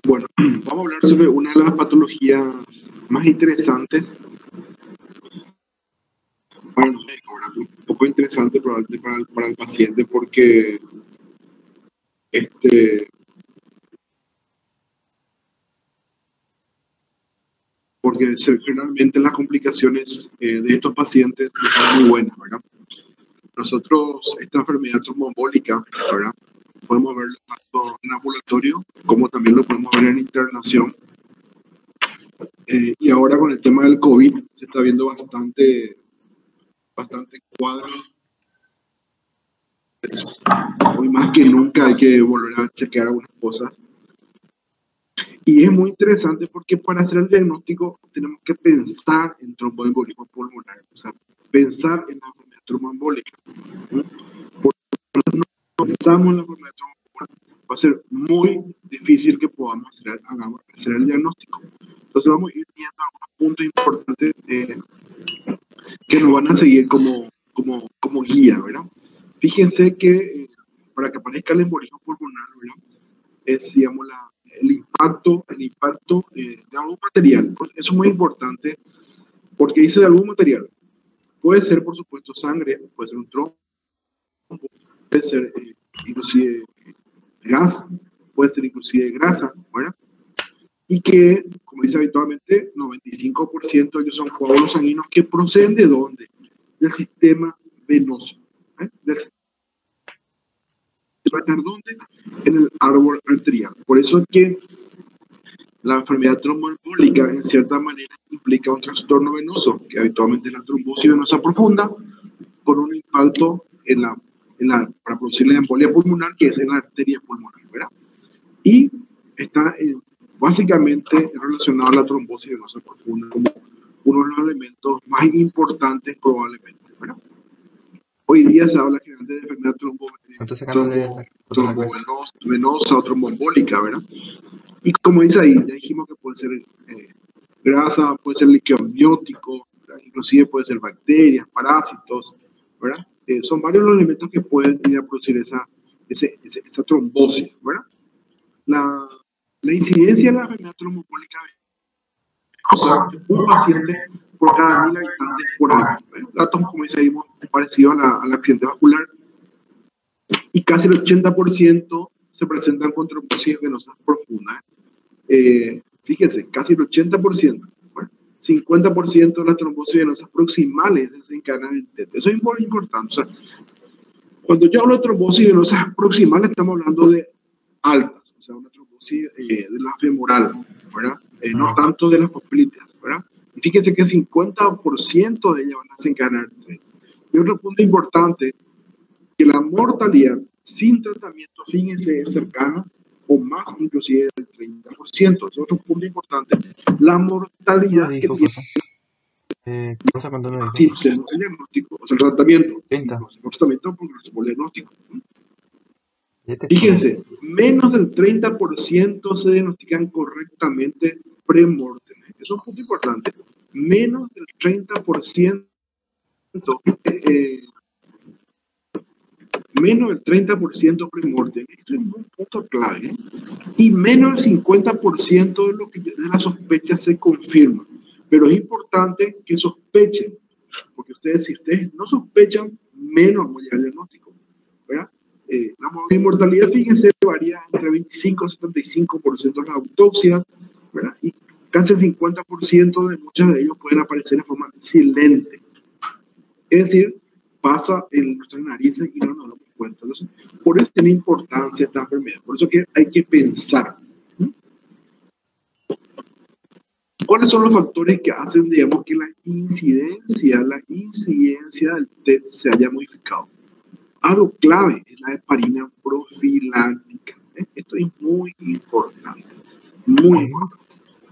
Bueno, vamos a hablar sobre una de las patologías más interesantes para los médicos, ¿verdad? Un poco interesante probablemente para el paciente porque este, generalmente las complicaciones de estos pacientes no son muy buenas, ¿verdad? Nosotros, esta enfermedad tromboembólica, ¿verdad? Podemos verlo tanto en ambulatorio como también lo podemos ver en internación. Y ahora con el tema del COVID se está viendo bastante cuadros. Hoy más que nunca hay que volver a chequear algunas cosas. Y es muy interesante porque para hacer el diagnóstico tenemos que pensar en tromboembolismo pulmonar, o sea, pensar en la enfermedad tromboembólica. Porque si no pensamos en la enfermedad tromboembólica, va a ser muy difícil que podamos hacer el diagnóstico. Entonces vamos a ir viendo algunos puntos importantes que nos van a seguir como guía, ¿verdad? Fíjense que para que aparezca el embolismo pulmonar, ¿verdad? Es, digamos, el impacto de algún material. Eso es muy importante porque dice de algún material. Puede ser, por supuesto, sangre, puede ser un trombo, puede ser inclusive gas, puede ser inclusive grasa, ¿verdad? Y que, como dice habitualmente, 95% de ellos son coágulos sanguíneos que proceden ¿de dónde? Del sistema venoso. ¿Va a estar dónde? En el árbol arterial. Por eso es que la enfermedad tromboembólica en cierta manera implica un trastorno venoso, que habitualmente es la trombosis venosa profunda, con un impacto para producir la embolia pulmonar, que es en la arteria pulmonar, ¿verdad? Y está básicamente relacionado a la trombosis venosa profunda como uno de los elementos más importantes probablemente, ¿verdad? Hoy día se habla generalmente de enfermedad trombovenosa o tromboembólica, ¿verdad? Y como dice ahí, ya dijimos que puede ser grasa, puede ser líquido amniótico, inclusive puede ser bacterias, parásitos, ¿verdad? Son varios los elementos que pueden ir a producir esa trombosis, ¿verdad? La incidencia de la enfermedad tromboembólica un paciente por cada 1000 habitantes por año. Datos, como dice ahí, parecido al accidente vascular. Y casi el 80% se presentan con trombosis venosas profundas. Fíjense, casi el 80%. Bueno, 50% de las trombosis venosas proximales desencadenan el TET. Eso es muy importante. O sea, cuando yo hablo de trombosis venosas proximales, estamos hablando de altas, o sea, una trombosis de la femoral, ¿verdad? No tanto de las popliteas, ¿verdad? Y fíjense que el 50% de ellas van a desencadenar el TET. Y otro punto importante, que la mortalidad sin tratamiento, fíjense, es cercano o más inclusive del 30%. Es otro punto importante. La mortalidad que tiene ¿Qué pasa cuando no el diagnóstico, o sea, el tratamiento. 30. El tratamiento porque no el diagnóstico. Fíjense, menos del 30% se diagnostican correctamente premortem. Eso es un punto importante. Menos del 30% menos del 30% premortem. Esto es un punto clave. Y menos del 50% de la sospecha se confirma. Pero es importante que sospechen, porque si ustedes no sospechan, menos voy al diagnóstico, ¿verdad? La mortalidad, fíjense, varía entre 25 y 75% de las autopsias, ¿verdad? Y casi el 50% de muchos de ellos pueden aparecer en forma silente. Es decir, pasa en nuestras narices y no nos damos cuenta. Entonces, por eso tiene importancia esta enfermedad. Por eso que hay que pensar. ¿Cuáles son los factores que hacen, digamos, que la incidencia del TET se haya modificado? Algo clave es la heparina profiláctica. Esto es muy importante. Muy importante.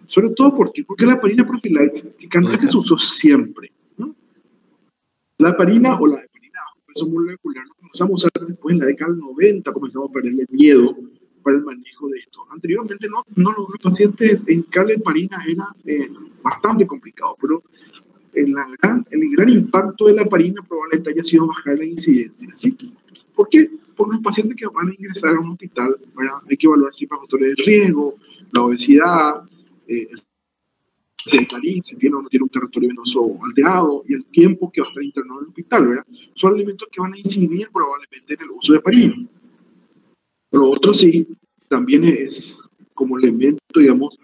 Sobre todo porque la heparina profiláctica no es que se usó siempre. La heparina o la heparina bajo peso molecular lo comenzamos a usar después en la década del 90, comenzamos a perderle miedo para el manejo de esto. Anteriormente los pacientes en cala heparina era bastante complicado, pero el gran impacto de la heparina probablemente haya sido bajar la incidencia, ¿sí? ¿Por qué? Por los pacientes que van a ingresar a un hospital, ¿verdad? Hay que evaluar si hay factores de riesgo, la obesidad, el sedentarismo, si tiene o no tiene un territorio venoso alterado, y el tiempo que va a estar internado en el hospital, ¿verdad? Son elementos que van a incidir probablemente en el uso de heparina. Lo otro sí, también es como elemento, digamos,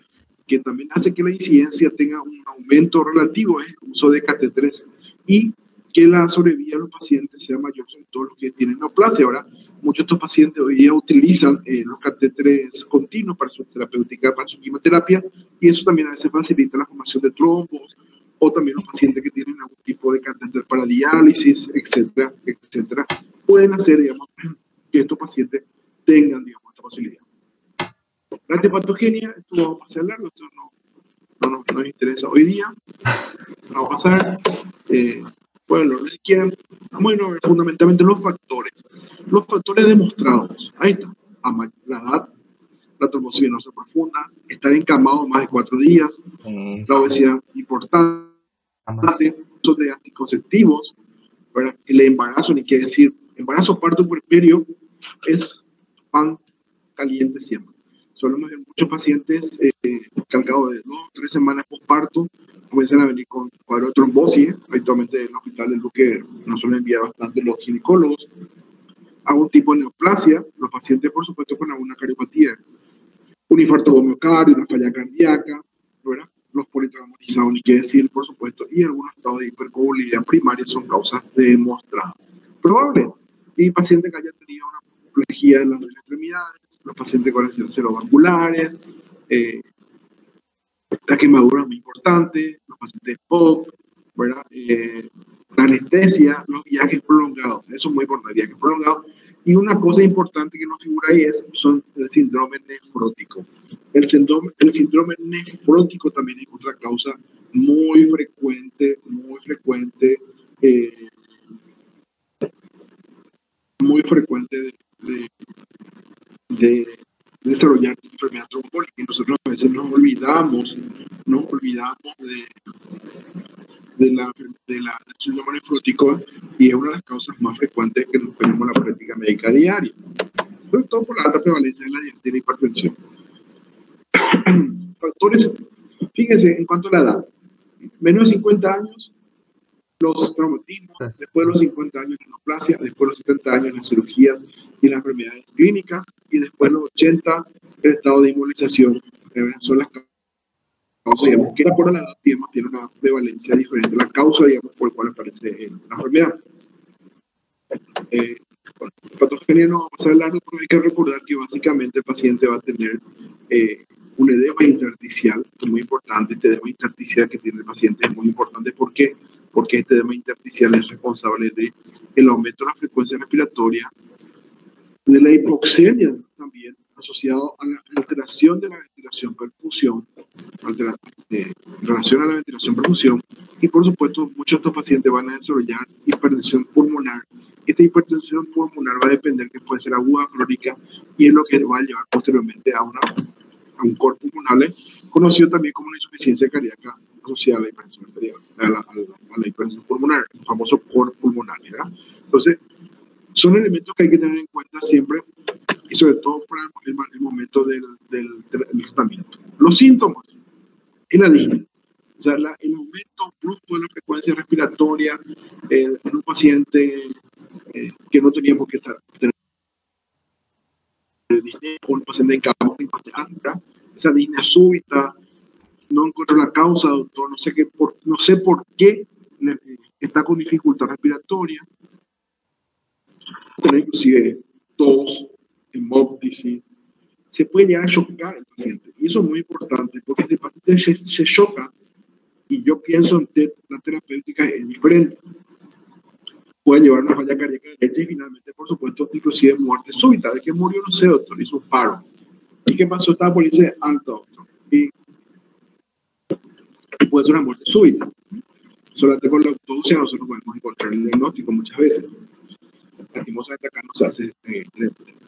que también hace que la incidencia tenga un aumento relativo, es el uso de catéteres y que la sobrevida de los pacientes sea mayor, sobre todo los que tienen neoplasia. Ahora, muchos de estos pacientes hoy día utilizan los catéteres continuos para su terapéutica, para su quimioterapia, y eso también a veces facilita la formación de trombos, o también los pacientes que tienen algún tipo de catéter para diálisis, etcétera, etcétera, pueden hacer, digamos, que estos pacientes tengan, digamos, esta posibilidad. La hepatogenia, esto lo vamos a pasar largo, esto no nos interesa hoy día. Vamos a pasar, bueno, lo que quieran. Bueno, a ver fundamentalmente los factores demostrados. Ahí está, la edad, la trombosis venosa profunda, estar encamado más de 4 días, la obesidad importante, uso de anticonceptivos, ¿verdad? El embarazo, ni qué decir, embarazo, parto, puerperio, es pan caliente siempre. Solemos ver muchos pacientes que al cabo de 2 o 3 semanas postparto comienzan a venir con cuadro de trombosis. Habitualmente en el hospital del Duque nos suelen enviar bastante los ginecólogos. Algún tipo de neoplasia, los pacientes por supuesto con alguna cariopatía, un infarto de miocardio, una falla cardíaca, ¿verdad? Los politraumatizados, ni qué decir, por supuesto, y algunos estados de hipercoagulabilidad primaria son causas demostradas. Probables. Y pacientes que hayan tenido una plejía en las dos extremidades, los pacientes con lesiones cerebrovasculares, la quemadura es muy importante, los pacientes POC, ¿verdad? La anestesia, los viajes prolongados, eso es muy importante, viajes prolongados. Y una cosa importante que nos figura ahí son el síndrome nefrótico. El síndrome nefrótico también es otra causa muy frecuente de desarrollar enfermedad trombólica. Y nosotros a veces nos olvidamos del síndrome nefrótico, y es una de las causas más frecuentes que nos tenemos en la práctica médica diaria, sobre todo por la alta prevalencia de la diabetes y la hipertensión. Factores, fíjense, en cuanto a la edad, menos de 50 años, los traumatismos, después de los 50 años la neoplasia, después de los 70 años las cirugías y las enfermedades clínicas, y después de los 80 el estado de inmovilización. Son las causas, digamos, que por la edad tiene una prevalencia diferente, la causa, digamos, por la cual aparece la enfermedad. Patogenia no vamos a hablar, pero hay que recordar que básicamente el paciente va a tener un edema intersticial, que es muy importante. Este edema intersticial que tiene el paciente es muy importante. ¿Por qué? Porque este edema intersticial es responsable del aumento de la frecuencia respiratoria, de la hipoxemia también, asociado a la alteración de la ventilación-perfusión, en relación a la ventilación-perfusión, y por supuesto muchos de estos pacientes van a desarrollar hipertensión pulmonar. Esta hipertensión pulmonar va a depender, que puede ser aguda, crónica, y es lo que va a llevar posteriormente a un cor pulmonar, conocido también como una insuficiencia cardíaca asociada a la hipertensión arterial, a la hipertensión pulmonar, el famoso cor pulmonar, ¿verdad? Entonces, son elementos que hay que tener en cuenta siempre, y sobre todo para el momento del tratamiento. Los síntomas y la disnea. O sea, el aumento brusco de la frecuencia respiratoria en un paciente que no tenía por qué tener disnea, o un paciente en cama, esa disnea súbita, no encuentro la causa, doctor, no sé por qué está con dificultad respiratoria, tener inclusive tos, hemóptisis, se puede llegar a chocar el paciente. Y eso es muy importante, porque este paciente se choca, y yo pienso en la terapéutica es diferente. Puede llevar una falla cardíaca y finalmente, por supuesto, inclusive muerte súbita. ¿De qué murió? No sé, doctor, hizo un paro. ¿Y qué pasó? Estaba por irse alto, doctor. Y puede ser una muerte súbita. Solamente con la autopsia nosotros podemos encontrar el diagnóstico muchas veces. Lastimosamente acá no se hace.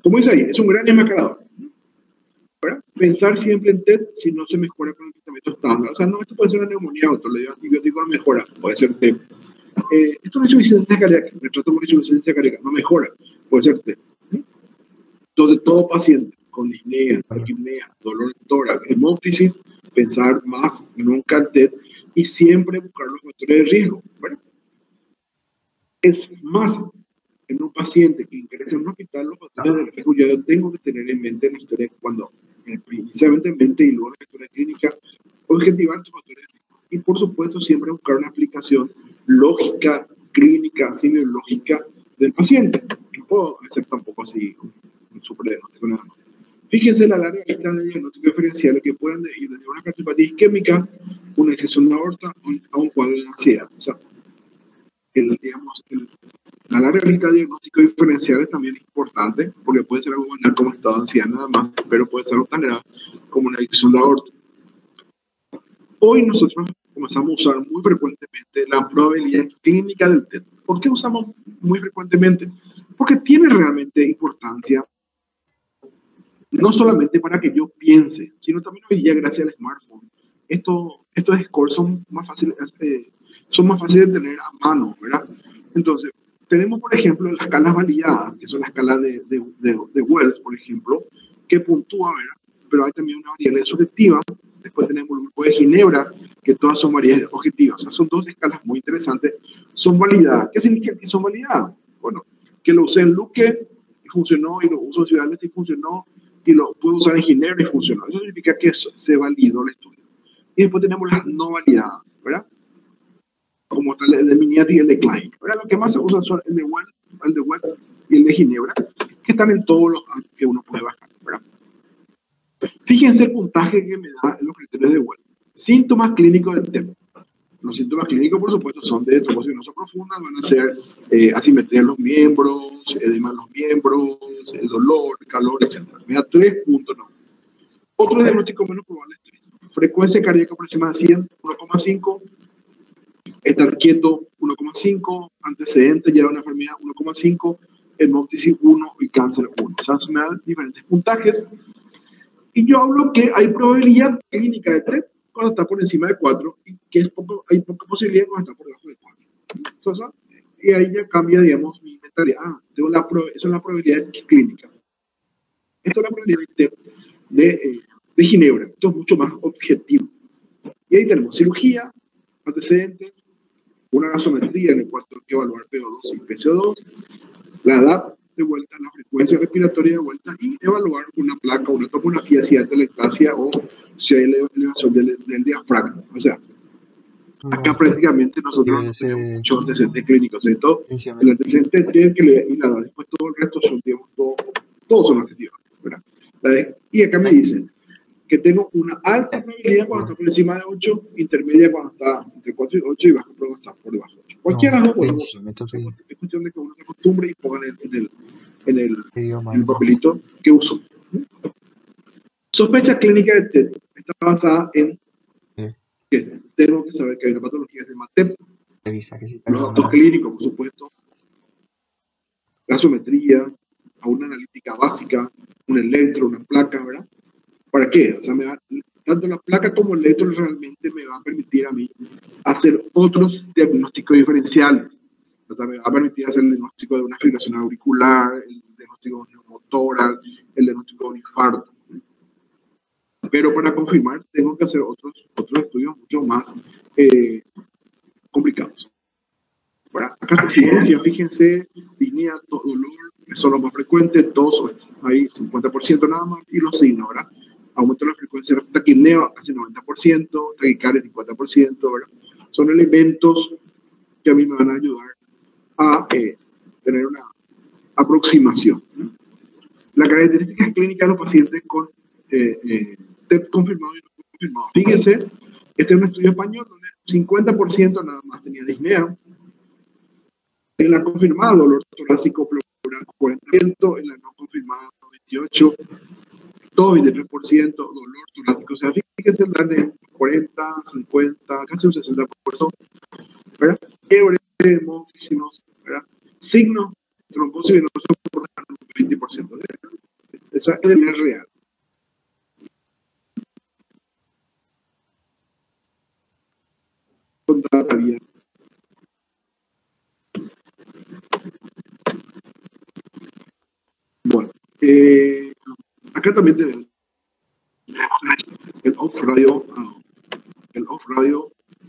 Como dice ahí, es un gran enmascarador. Pensar siempre en TED si no se mejora con el tratamiento estándar. O sea, no, esto puede ser una neumonía, otro le dio antibiótico, no mejora, puede ser TED. Esto no es insuficiencia cardíaca, me trato con insuficiencia cardíaca, no mejora, puede ser TED. Entonces, todo paciente con disnea, taquipnea, dolor de tórax, hemóptisis, pensar más nunca en TED y siempre buscar los factores de riesgo. ¿Verdad? Es más, en un paciente que ingresa en un hospital, los factores de riesgo ya yo tengo que tener en mente en la historia cuando inicialmente en mente y luego en la historia clínica, objetivar estos factores de riesgo. Y por supuesto, siempre buscar una aplicación lógica, clínica, semiológica del paciente. No puedo hacer tampoco así un superdiagnóstico nada más. Fíjense la larga lista de diagnósticos diferenciales que pueden ir desde una cardiopatía isquémica, una disección de aorta, a un cuadro de ansiedad. O sea, la larga lista de diagnósticos diferenciales también es importante, porque puede ser algo banal como estado de ansiedad nada más, pero puede ser algo tan grave como una disección de aorta. Hoy nosotros comenzamos a usar muy frecuentemente la probabilidad clínica del TED. ¿Por qué usamos muy frecuentemente? Porque tiene realmente importancia, no solamente para que yo piense, sino también hoy día, gracias al smartphone, estos scores son más fáciles de tener a mano, ¿verdad? Entonces, tenemos, por ejemplo, las escalas validadas, que son las escalas de Wells, por ejemplo, que puntúa, ¿verdad? Pero hay también una variable subjetiva. Después tenemos el grupo de Ginebra, que todas son variables objetivas. O sea, son dos escalas muy interesantes. Son validadas. ¿Qué significa que son validadas? Bueno, que lo usé en Luque y funcionó, y lo uso en Ciudad y funcionó, y lo puedo usar en Ginebra y funcionó. Eso significa que se validó el estudio. Y después tenemos las no validadas, ¿verdad? Como tal el de Miniati y el de Klein. Ahora, lo que más se usa son el de West y el de Ginebra, que están en todos los apps que uno puede bajar, ¿verdad? Fíjense el puntaje que me da en los criterios de West. Síntomas clínicos del TEP. Los síntomas clínicos, por supuesto, son de trombosis venosa profunda, van a ser asimetría en los miembros, edema en los miembros, el dolor, el calor, etc. Me da 3.9. Otro diagnóstico menos probable es 3. Frecuencia cardíaca aproximada de 100, 1,5. Estar quieto, 1,5. Antecedentes ya de una enfermedad, 1,5. Hemóptisis, 1 y cáncer, 1. O sea, se me dan diferentes puntajes. Y yo hablo que hay probabilidad clínica de 3 cuando está por encima de 4 y que hay poca posibilidad cuando está por debajo de 4. Entonces, y ahí ya cambia, digamos, mi mentalidad. Eso es la probabilidad clínica. Esto es la probabilidad de Ginebra. Esto es mucho más objetivo. Y ahí tenemos cirugía, antecedentes, una gasometría en el cual tengo que evaluar PO2 y PCO2, la edad de vuelta, la frecuencia respiratoria de vuelta y evaluar una placa, una tomografía si hay lactancia o si hay elevación del diafragma. O sea, acá prácticamente nosotros no tenemos muchos antecedentes clínicos. Todo, el antecedente tiene que leer y la edad. Después todo el resto son, digamos, todos son objetivos. Y acá me dicen que tengo una alta probabilidad cuando está por encima de 8, intermedia cuando está entre 4 y 8 y baja cuando está por debajo de 8. Cualquiera de las dos podemos usar. Es cuestión de que uno se acostumbre y ponga en el papelito que uso. Sospecha clínica de TED está basada en que tengo que saber que hay una patología que se llama TEP, los datos clínicos, por supuesto, gasometría, a una analítica básica, un electro, una placa, ¿verdad? ¿Para qué? O sea, tanto la placa como el electro realmente me va a permitir a mí hacer otros diagnósticos diferenciales. O sea, me va a permitir hacer el diagnóstico de una fibrilación auricular, el diagnóstico de un neumotórax, el diagnóstico de un infarto. Pero para confirmar, tengo que hacer otros estudios mucho más complicados. Bueno, acá ciencia, fíjense, disnea, dolor, son los más frecuentes, todos hay 50% nada más, y los signos, ¿verdad? Aumento de la frecuencia de taquipnea casi 90%, taquicardia 50%, ¿verdad? Son elementos que a mí me van a ayudar a tener una aproximación. Las características clínicas de los pacientes con TEP confirmado y no confirmado. Fíjense, este es un estudio español donde 50% nada más tenía disnea. En la confirmada, dolor torácico pleural 40%, en la no confirmada 28%, todo 23%, dolor torácico. O sea, fíjense, el 40, 50, casi un 60%, ¿verdad? Fiebre, hemófisis, ¿verdad? Signos, trombosis venosa por 20%. ¿Verdad? Esa es la real. Con data abierta. Bueno, acá también tenemos el off-radio,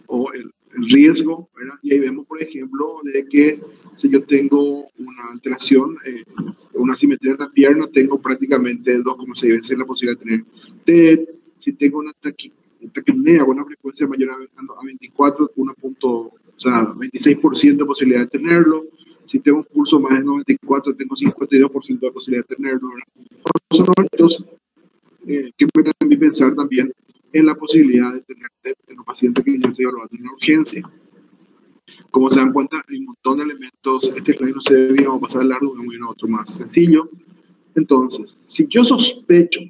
o el riesgo, ¿verdad? Y ahí vemos, por ejemplo, de que si yo tengo una alteración, una asimetría en la pierna, tengo prácticamente 2,6 veces la posibilidad de tener TED. Si tengo una taquipnea con una frecuencia mayor a 24, 26% de posibilidad de tenerlo. Si tengo un pulso más de 94, tengo 52% de posibilidad de tenerlo, ¿verdad? Son estos que me también pensar también en la posibilidad de tener TEP en los pacientes que yo estoy evaluando en una urgencia. Como se dan cuenta, hay un montón de elementos. Este slide no se ve bien, vamos a pasar al largo, uno y otro más sencillo. Entonces, si yo sospecho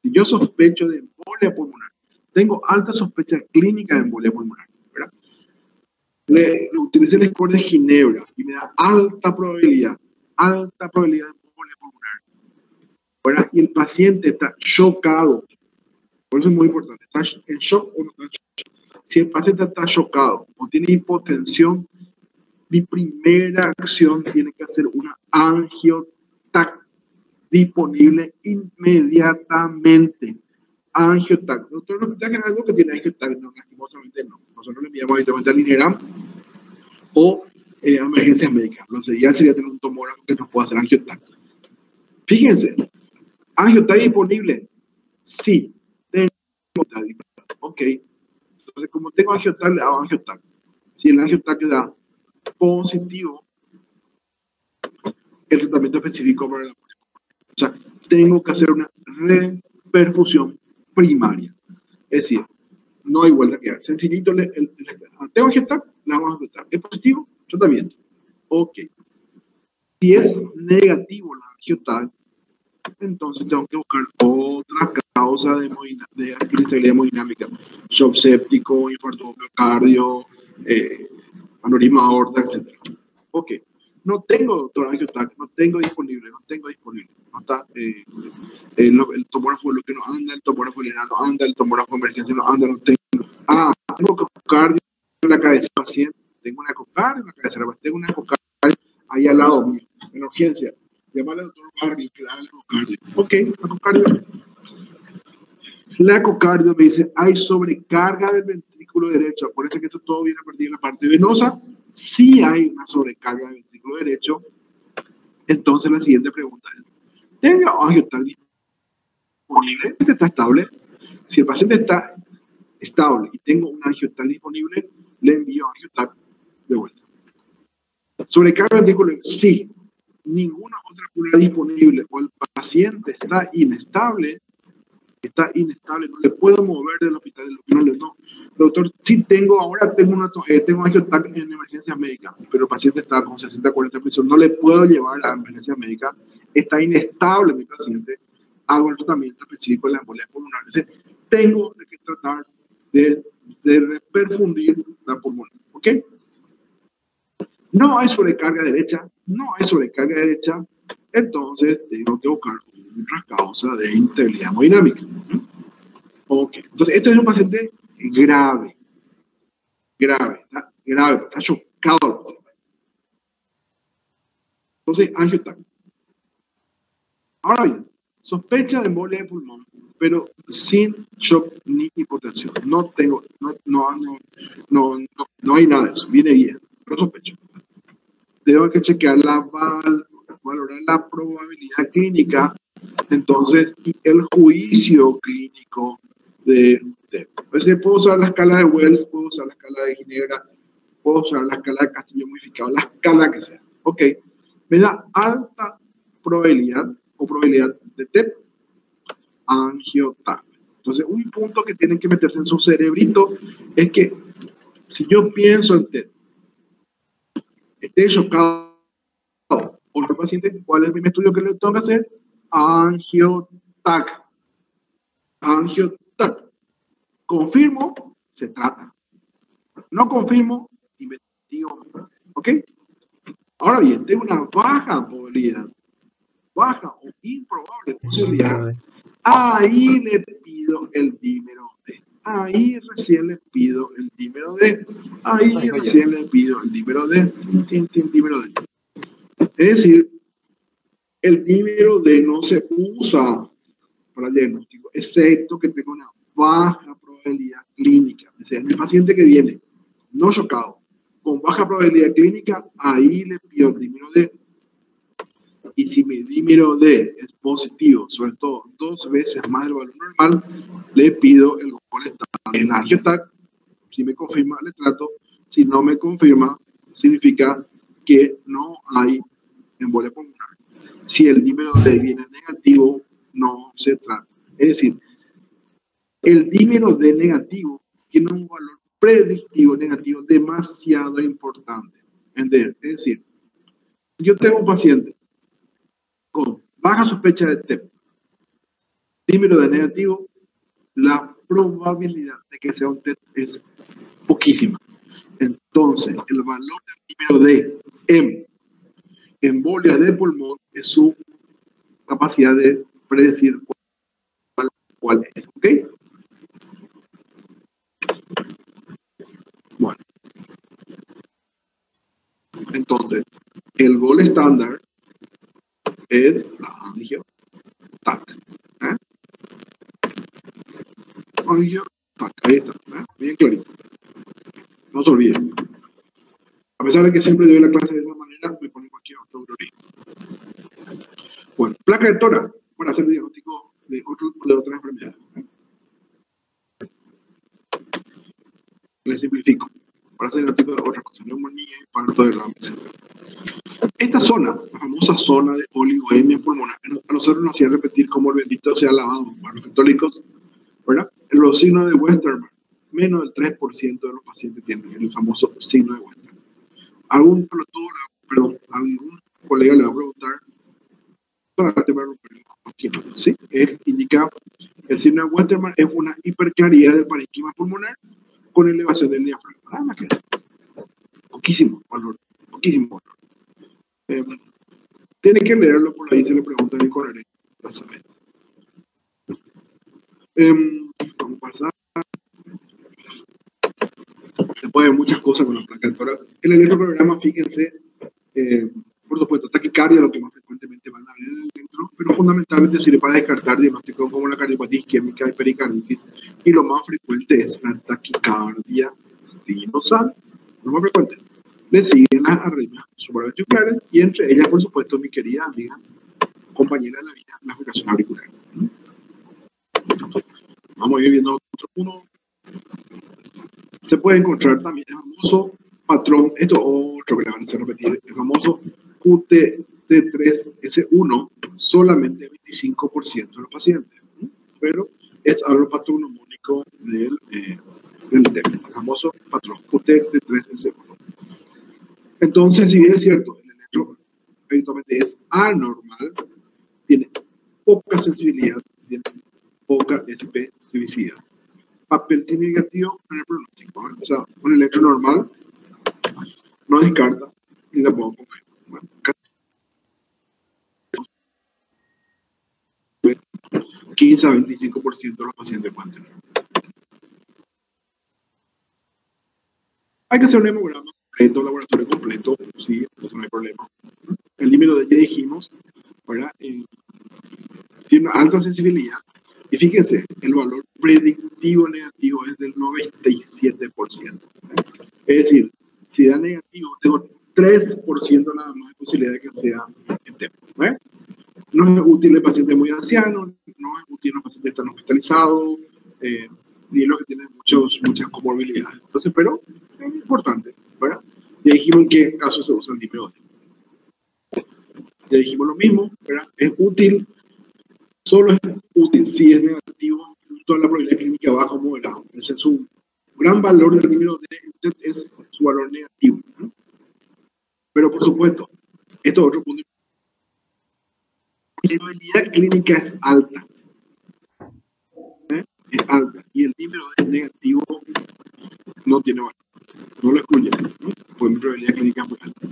de embolia pulmonar, tengo alta sospecha clínica de embolia pulmonar, ¿verdad? Utilicé el score de Ginebra y me da alta probabilidad de embolia pulmonar, ¿verdad? Y el paciente está chocado. Por eso es muy importante. ¿Está en shock o no está en shock? Si el paciente está chocado o tiene hipotensión, mi primera acción tiene que hacer una angiotac disponible inmediatamente. Angiotac. Doctor, ¿no está algo que tiene angiotac? No, lastimosamente no. Nosotros le enviamos directamente al INERAM o emergencias médicas. Lo ideal sería tener un tomógrafo que nos pueda hacer angiotac. Fíjense, angiotac disponible. Sí. Ok, entonces como tengo angiotac, le hago angiotac. Si el angiotac da positivo, el tratamiento específico para la embolia. O sea, tengo que hacer una reperfusión primaria. Es decir, no hay vuelta que dar. Sencillito, tengo angiotac, le hago angiotac. ¿Es positivo? Tratamiento. Ok. Si es negativo la angiotac, entonces tengo que buscar otra causa de inestabilidad hemodinámica, shock séptico, infarto miocardio, aneurisma aorta, etc. Ok, no tengo doctor angiotac, no tengo disponible, no está el tomógrafo lo que no anda, el tomógrafo lineal no anda, el tomógrafo de emergencia no anda, no tengo. Tengo ecocardio en la cabeza del paciente, tengo una ecocardio en la cabeza, tengo una ecocardio ahí al lado mío, en urgencia. Llamarle al doctor Barney que le haga la ecocardio. Ok, la ecocardio. La ecocardio me dice, hay sobrecarga del ventrículo derecho. Acuérdense que esto todo viene a partir de la parte venosa. Sí hay una sobrecarga del ventrículo derecho. Entonces la siguiente pregunta es, ¿tengo angiotac disponible? ¿Este está estable? Si el paciente está estable y tengo un angiotac disponible, le envío angiotac de vuelta. Sobrecarga del ventrículo derecho, sí. Ninguna otra cura disponible o el paciente está inestable, no le puedo mover del hospital, no. Doctor, sí tengo angiotac en emergencias médicas, pero el paciente está con 60-40 de presión, no le puedo llevar a emergencias médicas, está inestable mi paciente, hago el tratamiento específico de la embolia pulmonar. Es decir, tengo que tratar de reperfundir la pulmonar, ¿ok? No hay sobrecarga derecha, entonces tengo que buscar otra causa de inestabilidad hemodinámica. Ok, entonces este es un paciente grave, está chocado el paciente. Entonces, angiotac. Ahora bien, sospecha de embolia de pulmón, pero sin shock ni hipotensión. No hay nada de eso, viene bien, pero sospecho. Tengo que chequear valorar la probabilidad clínica, entonces, y el juicio clínico de puedo usar la escala de Wells, puedo usar la escala de Ginebra, puedo usar la escala de Castillo modificado, la escala que sea. Ok, me da alta probabilidad de TEP, angiotac. Entonces, un punto que tienen que meterse en su cerebrito es que si yo pienso en TEP, esté chocado o el paciente, ¿cuál es el primer estudio que le tengo que hacer? Angiotac. Confirmo, se trata. No confirmo, investigo. ¿Ok? Ahora bien, tengo una baja probabilidad, baja o improbable posibilidad. Ahí le pido el dímero D. Ahí recién le pido el dímero D. Dímero D. Es decir, el dímero D no se usa para diagnóstico, excepto que tenga una baja probabilidad clínica. O sea, en el paciente que viene no chocado, con baja probabilidad clínica, ahí le pido dímero D. Y si mi dímero D es positivo, sobre todo 2 veces más del valor normal, le pido el gol estándar. En angiotac, si me confirma, le trato. Si no me confirma, significa que no hay embolia pulmonar. Si el dímero D viene negativo, no se trata. Es decir, el dímero D negativo tiene un valor predictivo negativo demasiado importante. Es decir, yo tengo un paciente con baja sospecha de TEP, dímero D negativo, la probabilidad de que sea un TEP es poquísima. Entonces, el valor del dímero D en embolia de pulmón es su capacidad de predecir cuál es. ¿Ok? Bueno, entonces, el gol estándar es la angio-TAC. Angio-TAC, ahí está, bien clarito. No se olviden. A pesar de que siempre doy la clase de esa manera, me ponen cualquier otro organismo. Bueno, placa de tórax para hacer diagnóstico de otras enfermedades. Les simplifico. Para hacer diagnóstico de otras cosas, neumonía y parto de Ramsey. Esta zona, la famosa zona de oligoemia pulmonar, a nosotros nos hacía repetir cómo el bendito sea lavado para los católicos, ¿verdad? Los signos de Westermann, menos del 3% de los pacientes tienen el famoso signo de Westermann. Algún colega le va a preguntar, solamente para los ¿sí? Indica el signo de Westermann es una hiperclaridad del parénquima pulmonar con elevación del diafragma. Nada más que eso. Poquísimo valor, poquísimo valor. Tiene que leerlo por ahí, se le pregunta de correr. Vamos a pasar. Se puede ver muchas cosas con la placa de tórax. El electrocardiograma, fíjense, por supuesto, taquicardia, lo que más frecuentemente van a ver en el electro, pero fundamentalmente sirve para descartar diagnósticos como la cardiopatía isquémica y pericarditis. Y lo más frecuente es la taquicardia sinusal, lo más frecuente. Le siguen las arritmias supraventriculares y entre ellas, por supuesto, mi querida amiga, compañera de la vida, la fibrilación auricular. Vamos a ir viendo otro uno. Se puede encontrar también el famoso patrón, esto otro que le van a hacer repetir, el famoso QT3S1, solamente el 25% de los pacientes, pero es algo patognomónico del TEP, el famoso patrón QT3S1. Entonces, si bien es cierto, el electro eventualmente es anormal, tiene poca sensibilidad, tiene poca especificidad. Papel significativo en el pronóstico. O sea, un electro normal no descarta ni la puedo confirmar. Bueno, 15 a 25% de los pacientes pueden tener. Hay que hacer un hemograma completo, laboratorio completo, sí, eso no hay problema. El dímero de ya dijimos, ¿verdad? Tiene una alta sensibilidad. Y fíjense, el valor predictivo negativo es del 97%. Es decir, si da negativo, tengo 3% nada más de posibilidad de que sea TEP. No es útil en pacientes muy ancianos, no es útil en pacientes que están hospitalizados, ni en los que tienen muchas comorbilidades. Entonces, pero es importante, ¿verdad? Ya dijimos en qué caso se usa el dímero D. Ya dijimos lo mismo, ¿verdad? Es útil, solo es útil si es negativo junto a la probabilidad clínica baja o moderada. Ese es su gran valor del dímero D, es su valor negativo, ¿no? Pero por supuesto, esto es otro punto. La probabilidad clínica es alta. Es alta. Y el dímero D negativo no tiene valor. No lo excluye. Pues mi probabilidad clínica es muy alta.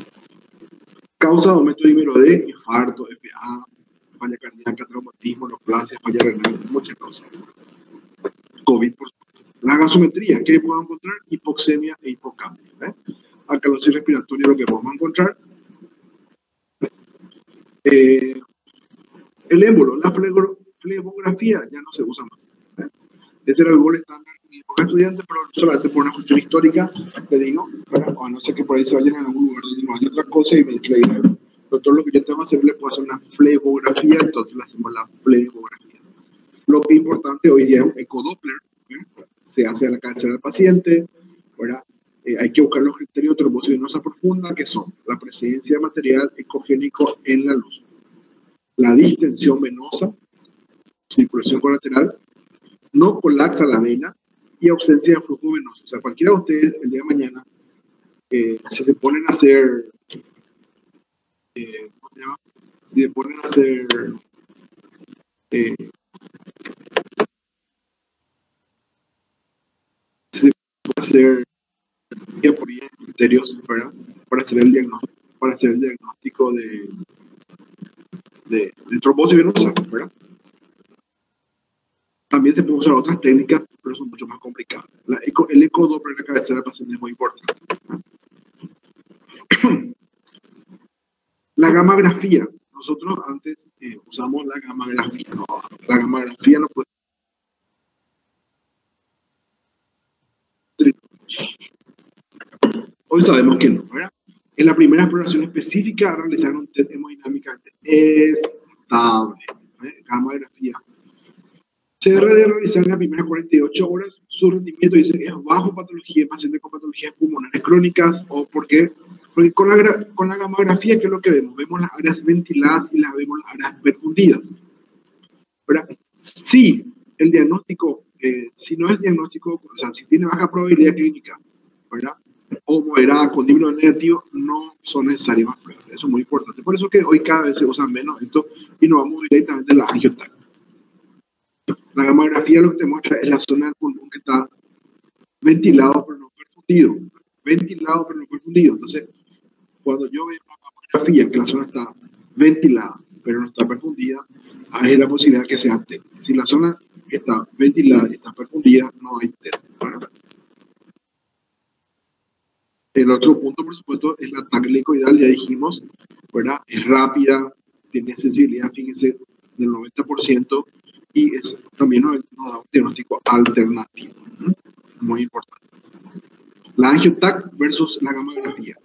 Causa de aumento de dímero D, infarto, FA, falla cardíaca, traumatismo, neoplasia, falla renal, muchas causas. COVID, por supuesto. La gasometría, ¿qué podemos encontrar? Hipoxemia e hipocapnia. Alcalosis respiratoria, lo que podemos encontrar. El émbolo, la flebografía ya no se usa más. Ese era el gol estándar de mi época de estudiante, pero solamente por una cuestión histórica, te digo, o a no ser que por ahí se vayan a algún lugar donde no hay otra cosa y me distraigan. Pero todo lo que yo tengo que hacer le puedo hacer una flebografía, entonces le hacemos la flebografía. Lo que es importante hoy día es un ecodoppler, se hace a la cabecera del paciente, ¿verdad? Hay que buscar los criterios de trombosis venosa profunda, que son la presencia de material ecogénico en la luz, la distensión venosa, circulación colateral, no colapsa la vena y ausencia de flujo venoso. O sea, cualquiera de ustedes el día de mañana, si se ponen a hacer, ¿cómo se llama? Si se ponen a hacer, si se ponen a hacer por criterios, ¿verdad? Para hacer el diagnóstico de trombosis venosa, ¿verdad? También se pueden usar otras técnicas, pero son mucho más complicadas. El ecodoppler en la cabecera del paciente es muy importante. La gammagrafía. Nosotros antes usamos la gammagrafía. No, la gammagrafía no puede. Hoy sabemos que no, ¿verdad? En la primera exploración específica realizaron un test hemodinámicamente estable. Gammagrafía. Se debe de realizar en las primeras 48 horas. Su rendimiento dice que es bajo patología en pacientes con patologías pulmonares crónicas. ¿O por qué? Porque con la gammagrafía, ¿qué es lo que vemos? Vemos las áreas ventiladas y vemos las áreas perfundidas, ¿verdad? Si el diagnóstico, si no es diagnóstico, o sea, si tiene baja probabilidad clínica, ¿verdad? O moderada con dímero negativo, no son necesarias más pruebas. Eso es muy importante. Por eso que hoy cada vez se usa menos esto y nos vamos directamente a la angiotac. La gammagrafía lo que te muestra es la zona del pulmón que está ventilado pero no perfundido. Ventilado pero no perfundido. Entonces, cuando yo veo una gammagrafía que la zona está ventilada pero no está perfundida, hay la posibilidad que sea TED. Si la zona está ventilada y está perfundida, no hay TED. El otro punto, por supuesto, es la TAC helicoidal, ya dijimos, ¿verdad? Es rápida, tiene sensibilidad, fíjense, del 90%, y eso también nos da un diagnóstico alternativo. Muy importante. La angiotac versus la gammagrafía.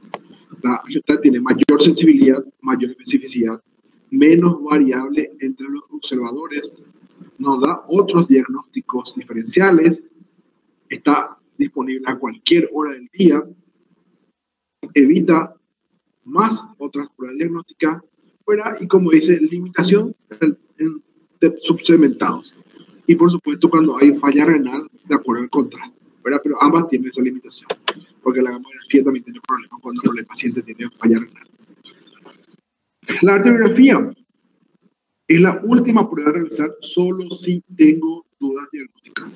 La angiotac tiene mayor sensibilidad, mayor especificidad, menos variable entre los observadores, nos da otros diagnósticos diferenciales, está disponible a cualquier hora del día, evita más otras pruebas diagnósticas, ¿verdad? Y como dice, limitación en subsegmentados. Y por supuesto, cuando hay falla renal, de acuerdo al contraste, ¿verdad? Pero ambas tienen esa limitación, porque la gammagrafía también tiene problemas cuando el paciente tiene falla renal. La arteriografía es la última prueba a realizar solo si tengo dudas diagnósticas.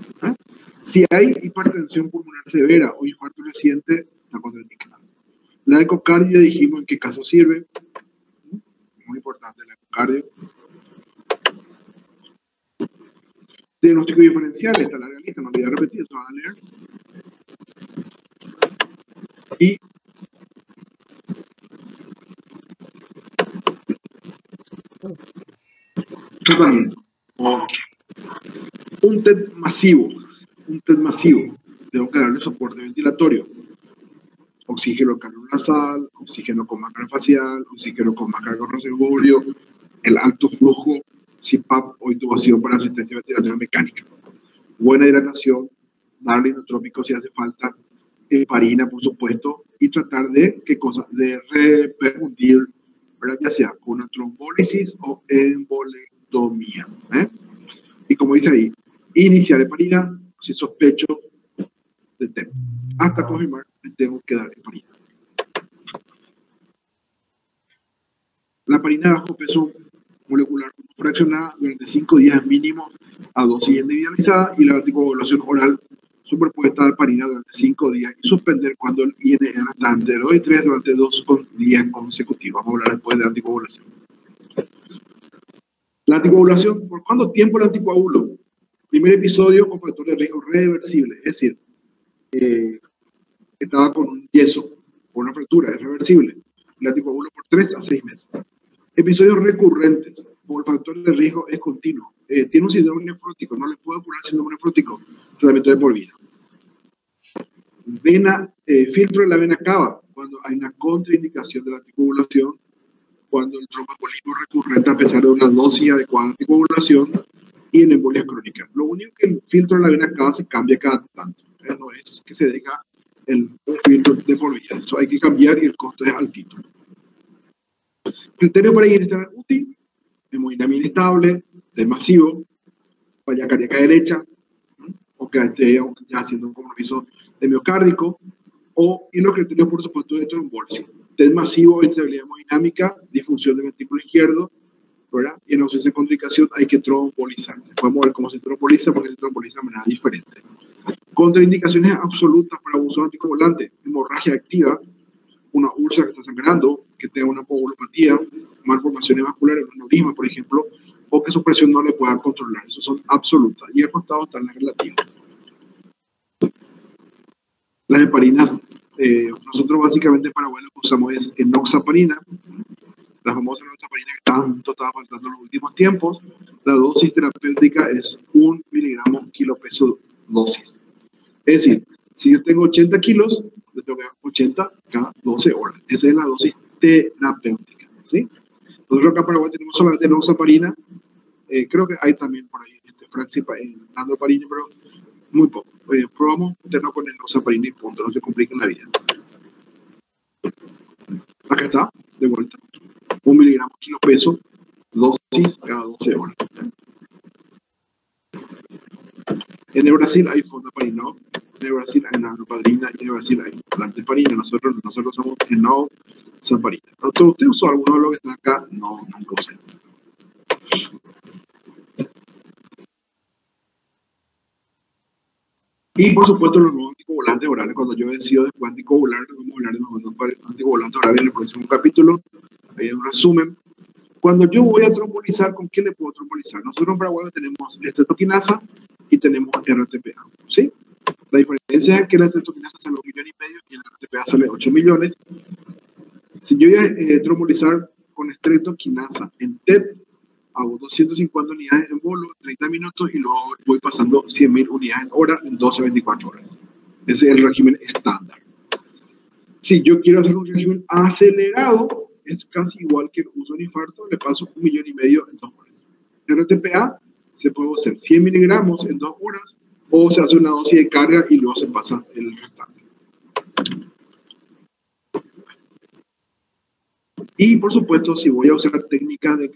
Si hay hipertensión pulmonar severa o infarto reciente, la contraindicada. La ecocardio, dijimos en qué caso sirve. Muy importante la ecocardio. Diagnóstico diferencial, esta larga lista, no olvidé repetir, esto van a leer. Y tratamiento. Un TED masivo. Tengo que darle soporte ventilatorio. Oxígeno nasal, oxígeno con máscara facial, oxígeno con máscara con reservorio, el alto flujo, CPAP o intubación para asistencia ventilatoria mecánica. Buena hidratación, darle inotrópico si hace falta, heparina, por supuesto, y tratar de, ¿qué cosa? De reperfundir, ¿verdad? Ya sea con una trombólisis o embolectomía. Y como dice ahí, iniciar heparina si sospecho del tema. Hasta confirmar, tengo que dar heparina. La heparina bajo peso molecular fraccionada durante 5 días mínimo a dosis individualizada, y la anticoagulación oral superpuesta de heparina durante 5 días y suspender cuando el INR está entre 2 y 3 durante 2 días consecutivos. Vamos a hablar después de anticoagulación. La anticoagulación, ¿por cuánto tiempo el anticoagulo? Primer episodio con factor de riesgo reversible, es decir, estaba con un yeso, con una fractura, es reversible. El anticoagulo por 3 a 6 meses. Episodios recurrentes, o el factor de riesgo es continuo. Tiene un síndrome nefrótico, no le puedo curar síndrome nefrótico, tratamiento de por vida. Filtro de la vena cava, cuando hay una contraindicación de la anticoagulación, cuando el tromboembolismo recurrente a pesar de una dosis adecuada de anticoagulación y en embolias crónicas. Lo único que el filtro de la vena cava se cambia cada tanto, no es que se deja un filtro de por vida. Eso hay que cambiar y el costo es altito. Criterio para ingresar al UTI: hemodinamia inestable, de masivo, falla cardíaca derecha, o que esté ya haciendo un compromiso de miocárdico, y los criterios, por supuesto, de trombosis: test masivo, estabilidad hemodinámica, disfunción del ventrículo izquierdo, ¿verdad? Y en ausencia de contraindicación hay que trombolizar. Podemos ver cómo se tromboliza, porque se tromboliza de manera diferente. Contraindicaciones absolutas para abuso anticoagulante: hemorragia activa, una úlcera que está sangrando, que tenga una coagulopatía, malformaciones vasculares, un aneurisma, por ejemplo, o que su presión no le pueda controlar. Esas son absolutas. Y al costado están las relativas. Las heparinas, nosotros básicamente en Paraguay lo que usamos es enoxaparina, la famosa enoxaparina que tanto estaba faltando en los últimos tiempos. La dosis terapéutica es 1 miligramo kilo peso dosis. Es decir, si yo tengo 80 kilos, le tengo que dar 80 cada 12 horas. Esa es la dosis terapéutica, ¿sí? Nosotros acá en Paraguay tenemos solamente enoxaparina. Creo que hay también por ahí nandroparina, pero muy poco. Probamos meternos con enoxaparina y punto, no se complica la vida. Acá está, de vuelta. 1 miligramo kilo peso, dosis cada 12 horas. En el Brasil hay fondaparinol, en el Brasil hay nandroparina y en el Brasil hay dalteparina. Nosotros somos enoxaparina. ¿Usted usó alguno de los que están acá? No, nunca usé. Y por supuesto los nuevos anticoagulantes orales. Cuando yo decido después anticoagular, vamos a hablar de los nuevos anticoagulantes orales en el próximo capítulo. Ahí hay un resumen. Cuando yo voy a trombolizar, ¿con qué le puedo trombolizar? Nosotros en Paraguay tenemos estreptoquinasa y tenemos RTPA, ¿sí? La diferencia es que la estreptoquinasa sale 1,5 millones y el RTPA sale 8 millones. Si yo voy a trombolizar con estreptoquinasa en TET, hago 250 unidades en bolo, 30 minutos, y luego voy pasando 100.000 unidades en hora en 12-24 horas. Ese es el régimen estándar. Si yo quiero hacer un régimen acelerado, es casi igual que el uso de infarto, le paso 1,5 millones en 2 horas. RTPA se puede hacer 100 miligramos en 2 horas, o se hace una dosis de carga y luego se pasa el restante. Y por supuesto, si voy a usar técnicas de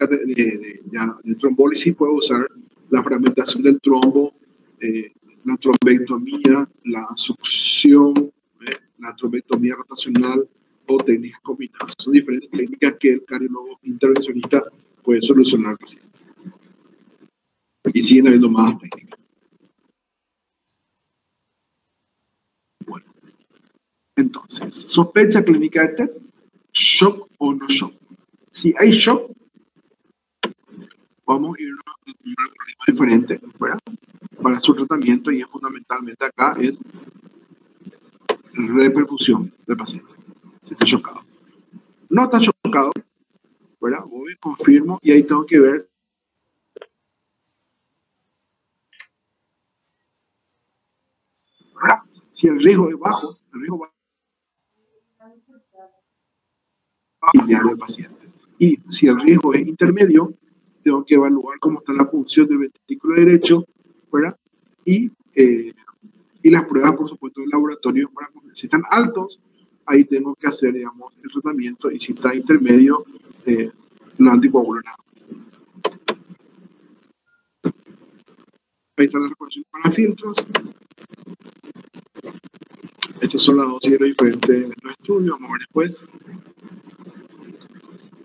trombólisis, puedo usar la fragmentación del trombo, la trombectomía, la succión, la trombectomía rotacional o técnicas combinadas. Son diferentes técnicas que el cardiólogo intervencionista puede solucionar al paciente. Y siguen habiendo más técnicas. Bueno, entonces, sospecha clínica de TED, shock o no shock. Si hay shock, vamos a ir a un algoritmo diferente, ¿verdad? Para su tratamiento, y es fundamentalmente acá es repercusión del paciente. Si está chocado. No está chocado, ¿verdad? Voy, confirmo, y ahí tengo que ver ¿verdad? Si el riesgo es bajo, el riesgo va a cambiar del paciente. Y si el riesgo es intermedio, tengo que evaluar cómo está la función del ventrículo derecho, ¿verdad? Y las pruebas, por supuesto, del laboratorio. Si están altos, ahí tengo que hacer, digamos, el tratamiento, y si está intermedio, la anticoagulante. Ahí está la recomendación para filtros. Estas son las dosis de los diferentes estudios. Vamos a ver después.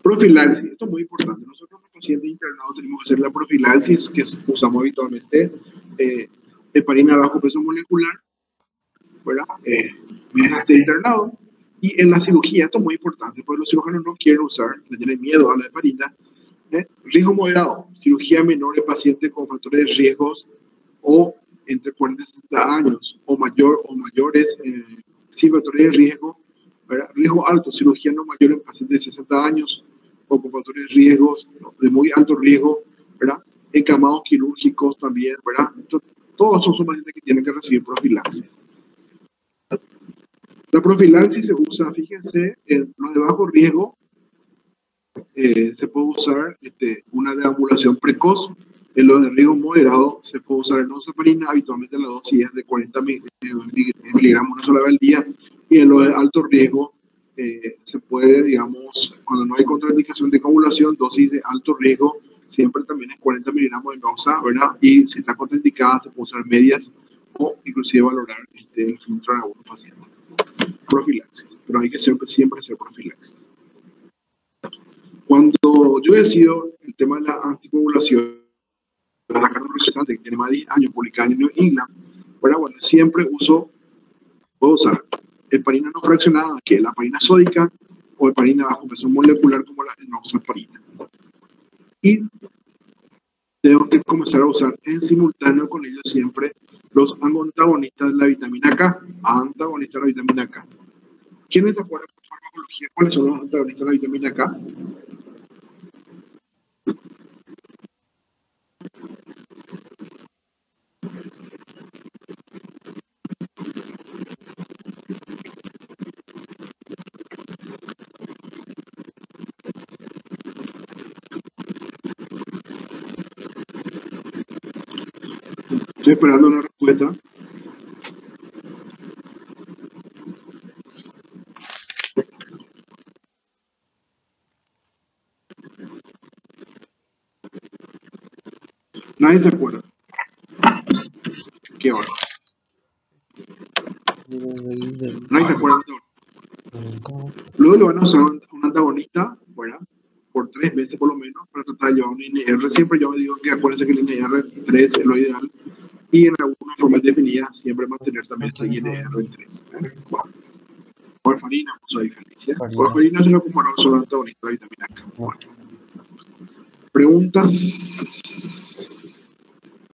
Profilaxis, esto es muy importante. Nosotros los pacientes internados tenemos que hacer la profilaxis, que usamos habitualmente heparina bajo peso molecular, ¿verdad? Mientras esté internado. Y en la cirugía, esto es muy importante, porque los cirujanos no quieren usar, le tienen miedo a la heparina. Riesgo moderado, cirugía menor en pacientes con factores de riesgos o entre 40 y 60 años o mayores sin factores de riesgo, ¿verdad? Riesgo alto, cirugía no mayor en pacientes de 60 años o con factores de riesgos, de muy alto riesgo, ¿verdad? Encamados quirúrgicos también, ¿verdad? Todos esos son pacientes que tienen que recibir profilaxis. La profilaxis se usa, fíjense, en los de bajo riesgo se puede usar una deambulación precoz. En los de riesgo moderado se puede usar enoxaparina, habitualmente la dosis es de 40 miligramos una sola vez al día. Y en los de alto riesgo se puede, digamos, cuando no hay contraindicación de coagulación, dosis de alto riesgo, siempre también es 40 miligramos de noxa, ¿verdad? Y si está contraindicada se puede usar medias o inclusive valorar el filtro en algunos pacientes. Profilaxis, pero hay que siempre hacer profilaxis. Cuando yo decido el tema de la anticoagulación, la carta procesante que tiene más de 10 años publicada en New England, bueno, siempre puedo usar heparina no fraccionada, que es la heparina sódica, o heparina bajo presión molecular como la enoxaparina. Y tengo que comenzar a usar en simultáneo con ellos siempre los antagonistas de la vitamina K. Antagonistas de la vitamina K. ¿Quiénes se acuerdan por farmacología cuáles son los antagonistas de la vitamina K? Estoy esperando una respuesta. Nadie se acuerda. ¿Qué hora? Nadie se acuerda. Luego le van a usar un antagonista, ¿verdad? Por 3 meses por lo menos, para tratar de llevar un INR. Siempre yo digo que acuérdense que el INR 3 es lo ideal. Y en alguna forma definida, siempre mantener también este INR 3. Bueno. Warfarina, puso la diferencia. Warfarina se lo comparó solo antagonista de vitamina K. Bueno. Preguntas.